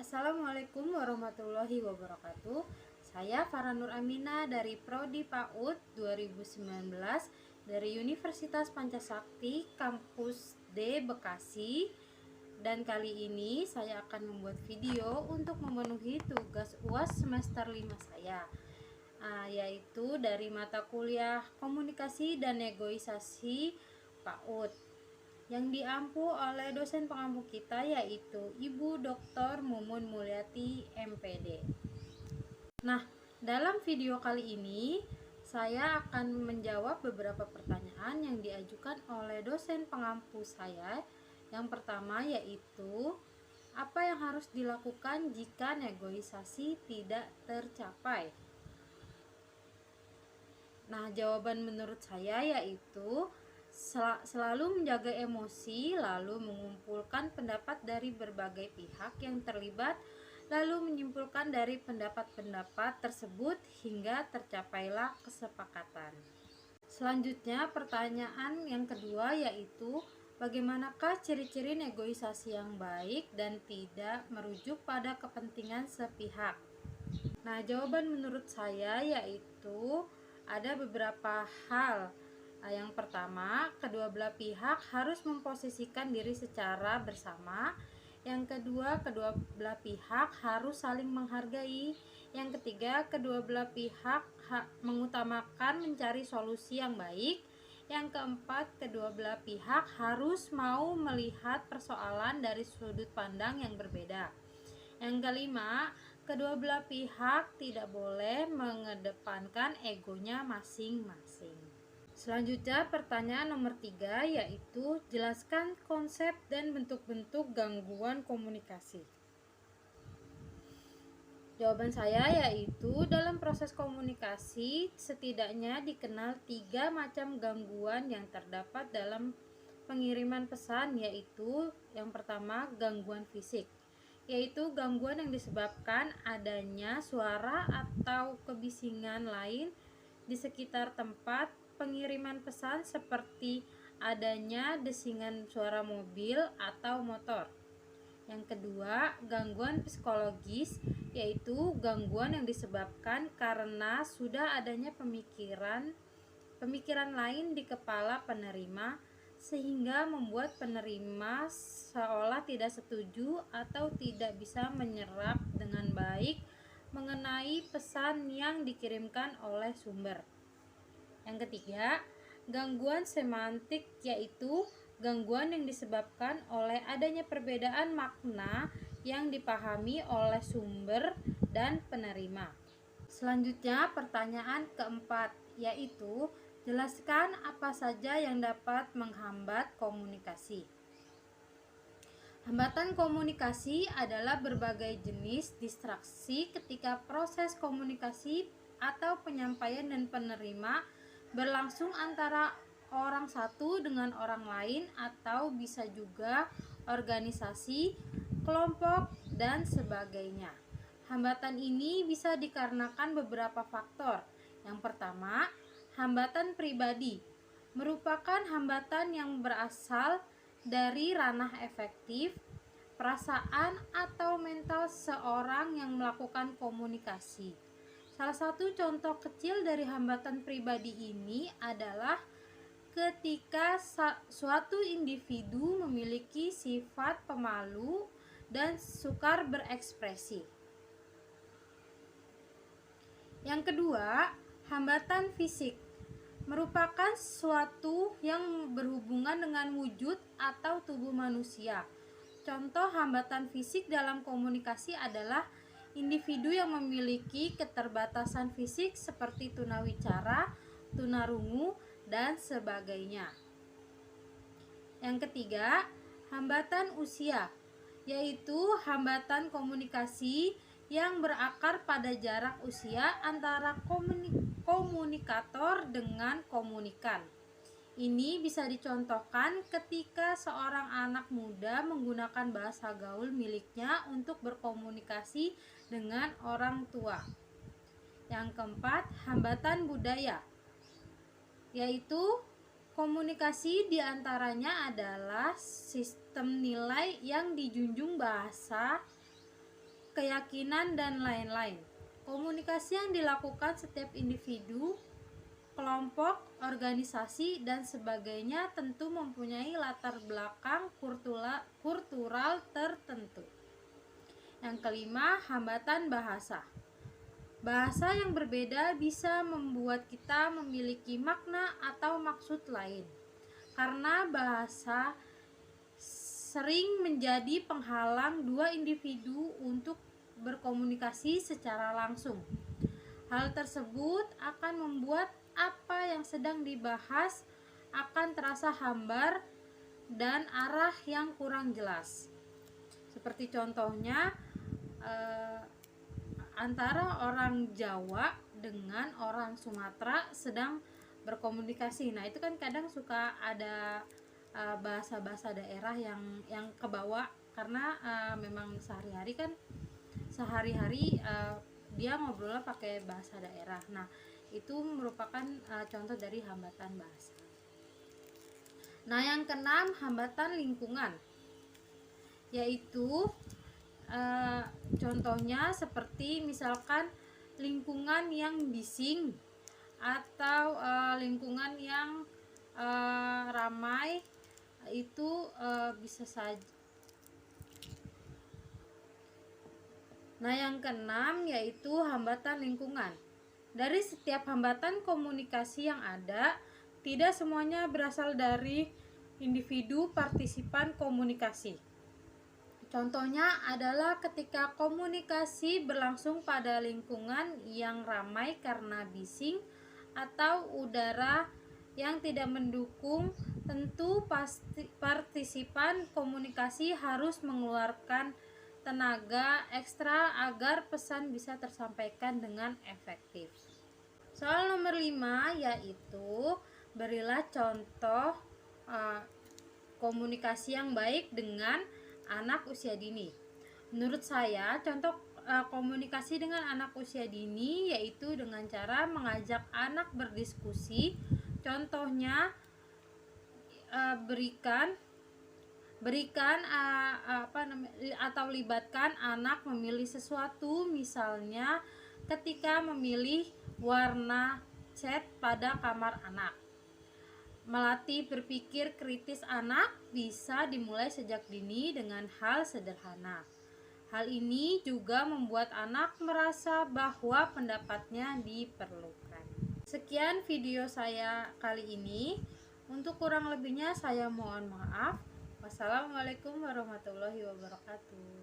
Assalamualaikum warahmatullahi wabarakatuh. Saya Farah Nur Amina dari Prodi PAUD 2019 dari Universitas Pancasakti Kampus D Bekasi. Dan kali ini saya akan membuat video untuk memenuhi tugas UAS semester 5 saya, yaitu dari mata kuliah Komunikasi dan Negosiasi PAUD yang diampu oleh dosen pengampu kita, yaitu Ibu Dr. Mumun Mulyati MPD. Nah, dalam video kali ini saya akan menjawab beberapa pertanyaan yang diajukan oleh dosen pengampu saya. Yang pertama yaitu, apa yang harus dilakukan jika negosiasi tidak tercapai? Nah, jawaban menurut saya yaitu selalu menjaga emosi, lalu mengumpulkan pendapat dari berbagai pihak yang terlibat, lalu menyimpulkan dari pendapat-pendapat tersebut hingga tercapailah kesepakatan. Selanjutnya, pertanyaan yang kedua yaitu, bagaimanakah ciri-ciri negosiasi yang baik dan tidak merujuk pada kepentingan sepihak? Nah, jawaban menurut saya yaitu ada beberapa hal. Yang pertama, kedua belah pihak harus memposisikan diri secara bersama. Yang kedua, kedua belah pihak harus saling menghargai. Yang ketiga, kedua belah pihak mengutamakan mencari solusi yang baik. Yang keempat, kedua belah pihak harus mau melihat persoalan dari sudut pandang yang berbeda. Yang kelima, kedua belah pihak tidak boleh mengedepankan egonya masing-masing. Selanjutnya, pertanyaan nomor 3 yaitu, jelaskan konsep dan bentuk-bentuk gangguan komunikasi. Jawaban saya yaitu, dalam proses komunikasi setidaknya dikenal 3 macam gangguan yang terdapat dalam pengiriman pesan, yaitu yang pertama, gangguan fisik, yaitu gangguan yang disebabkan adanya suara atau kebisingan lain di sekitar tempat pengiriman pesan, seperti adanya desingan suara mobil atau motor. Yang kedua, gangguan psikologis, yaitu gangguan yang disebabkan karena sudah adanya pemikiran lain di kepala penerima, sehingga membuat penerima seolah tidak setuju atau tidak bisa menyerap dengan baik mengenai pesan yang dikirimkan oleh sumber. Yang ketiga, gangguan semantik, yaitu gangguan yang disebabkan oleh adanya perbedaan makna yang dipahami oleh sumber dan penerima. Selanjutnya, pertanyaan keempat yaitu, jelaskan apa saja yang dapat menghambat komunikasi. Hambatan komunikasi adalah berbagai jenis distraksi ketika proses komunikasi atau penyampaian dan penerima berlangsung antara orang satu dengan orang lain, atau bisa juga organisasi, kelompok, dan sebagainya. Hambatan ini bisa dikarenakan beberapa faktor. Yang pertama, hambatan pribadi merupakan hambatan yang berasal dari ranah efektif, perasaan, atau mental seorang yang melakukan komunikasi. Salah satu contoh kecil dari hambatan pribadi ini adalah ketika suatu individu memiliki sifat pemalu dan sukar berekspresi. Yang kedua, hambatan fisik merupakan sesuatu yang berhubungan dengan wujud atau tubuh manusia. Contoh hambatan fisik dalam komunikasi adalah individu yang memiliki keterbatasan fisik seperti tunawicara, tunarungu, dan sebagainya. Yang ketiga, hambatan usia, yaitu hambatan komunikasi yang berakar pada jarak usia antara komunikator dengan komunikan. Ini bisa dicontohkan ketika seorang anak muda menggunakan bahasa gaul miliknya untuk berkomunikasi dengan orang tua. Yang keempat, hambatan budaya, yaitu komunikasi diantaranya adalah sistem nilai yang dijunjung bahasa keyakinan, dan lain-lain. Komunikasi yang dilakukan setiap individu, kelompok, organisasi, dan sebagainya tentu mempunyai latar belakang kultural tertentu. Yang kelima, hambatan bahasa. Bahasa yang berbeda bisa membuat kita memiliki makna atau maksud lain. Karena bahasa sering menjadi penghalang dua individu untuk berkomunikasi secara langsung. Hal tersebut akan membuat apa yang sedang dibahas akan terasa hambar dan arah yang kurang jelas. Seperti contohnya, antara orang Jawa dengan orang Sumatera sedang berkomunikasi. Nah, itu kan kadang suka ada bahasa-bahasa daerah yang kebawa karena memang sehari-hari dia ngobrolnya pakai bahasa daerah. Nah, itu merupakan contoh dari hambatan bahasa. Nah, yang keenam, hambatan lingkungan, yaitu contohnya seperti misalkan lingkungan yang bising atau lingkungan yang ramai, itu bisa saja. Nah, yang keenam yaitu hambatan lingkungan. Dari setiap hambatan komunikasi yang ada, tidak semuanya berasal dari individu partisipan komunikasi. Contohnya adalah ketika komunikasi berlangsung pada lingkungan yang ramai karena bising atau udara yang tidak mendukung, tentu partisipan komunikasi harus mengeluarkan tenaga ekstra agar pesan bisa tersampaikan dengan efektif. Soal nomor 5 yaitu berilah contoh komunikasi yang baik dengan anak usia dini. Menurut saya, contoh komunikasi dengan anak usia dini yaitu dengan cara mengajak anak berdiskusi. Contohnya, atau libatkan anak memilih sesuatu, misalnya ketika memilih warna cat pada kamar anak. Melatih berpikir kritis anak bisa dimulai sejak dini dengan hal sederhana. Hal ini juga membuat anak merasa bahwa pendapatnya diperlukan. Sekian video saya kali ini. Untuk kurang lebihnya saya mohon maaf. Wassalamualaikum warahmatullahi wabarakatuh.